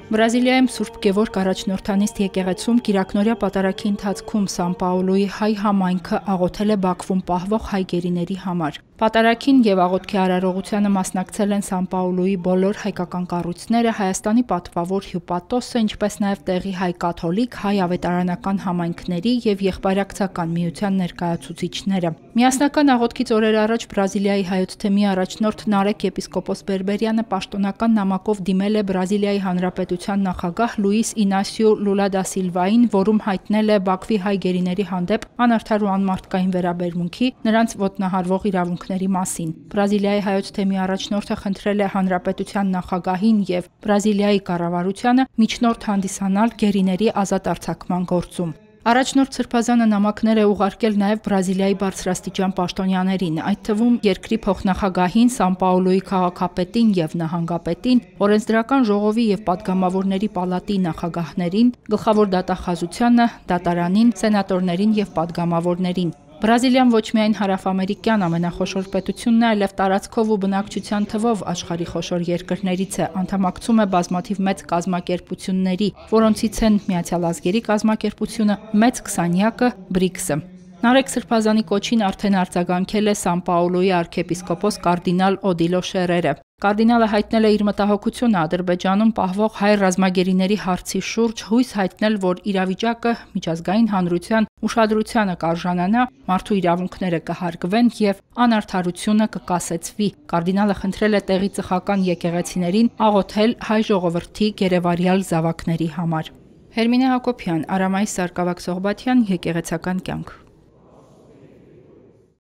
Բրազիլիայում Սուրբ Գևորգ առաջնորդանիստ եկեղեցում կիրակնօրյա պատարագի ընթացքում Սան Պաուլոյի հայ համայնքը աղոթել է Բաքվում պահվող հայ գերիների համար։ Պատարագին եւ աղոթքի արարողությանը մասնակցել են Սան Պաուլոյի բոլոր հայկական կառույցները, Հայաստանի պատվավոր հյուպատոսը, ինչպես նաեւ տեղի հայ կաթոլիկ, հայ ավետարանական համայնքների եւ եղբայրակցական միության ներկայացուցիչները։ Միասնական աղոթքից օրեր առաջ Բրազիլիայի հայոց թեմի առաջնորդ Նարեկ եպիսկոպոս Բերբերյանը պաշտոնական նամակով դիմել է Բրազիլիայի Հանրապետության նախագահ Լուիս Ինասիո Լուլա դա Սիլվային, որում հայտնել է Բաքվի հայ գերիների հանդեպ անարդար ու անմարդկային վերաբերմունքի, նրանց ոտնահարվող իրավունքների մասին։ Բրազիլիայի հայոց թեմի առաջնորդը խնդրել է Հանրապետության նախագահին եւ Բրազիլիայի կառավարությանը միջնորդ հանդիսանալ գերիների ազատ արձակման գործում։ Առաջնորդ Սրբազանը նամակներ է ուղարկել նաև Բրազիլիայի բարձրաստիճան պաշտոնյաներին, այդ թվում երկրի փոխնախագահին, Սան Պաուլոյի քաղաքապետին եւ նահանգապետին, օրենսդրական ժողովի եւ падգամավորների պալատի նախագահներին, գլխավոր դատախազությանը, դատարանին, սենատորներին եւ падգամավորներին։ Բրազիլիան ոչ միայն հարավամերիկյան ամենախոշոր պետությունն է, այլև տարածքով ու բնակչության թվով աշխարհի խոշոր երկրներից է, անդամակցում է բազմաթիվ մեծ կազմակերպությունների, որոնցից են Միացյալ Ազգերի կազմակերպությունը, Մեծ 20-յակը, BRICS-ը։ Նարեկ Սրբազանի կոչին արդեն արձագանքել է Սան Պաուլոյի արքեպիսկոպոս կարդինալ Օդիլո Շերերը։ Կարդինալը հայտնել է իր մտահոգությունը Ադրբեջանում պահվող հայ ռազմագերիների հարցի շուրջ, հույս հայտնել, որ իրավիճակը միջազգային հանրության ուշադրությանը կարժանանա, մարդու իրավունքները կհարգվեն եւ անարդարությունը կկասեցվի։ Կարդինալը խնդրել է տեղի ծխական եկեղեցիներին աղոթել հայ ժողովրդի գերեվարյալ զավակների համար։ Հերմինե Հակոբյան, Արամայիս Սարգսակյան, եկեղեցական կյանք։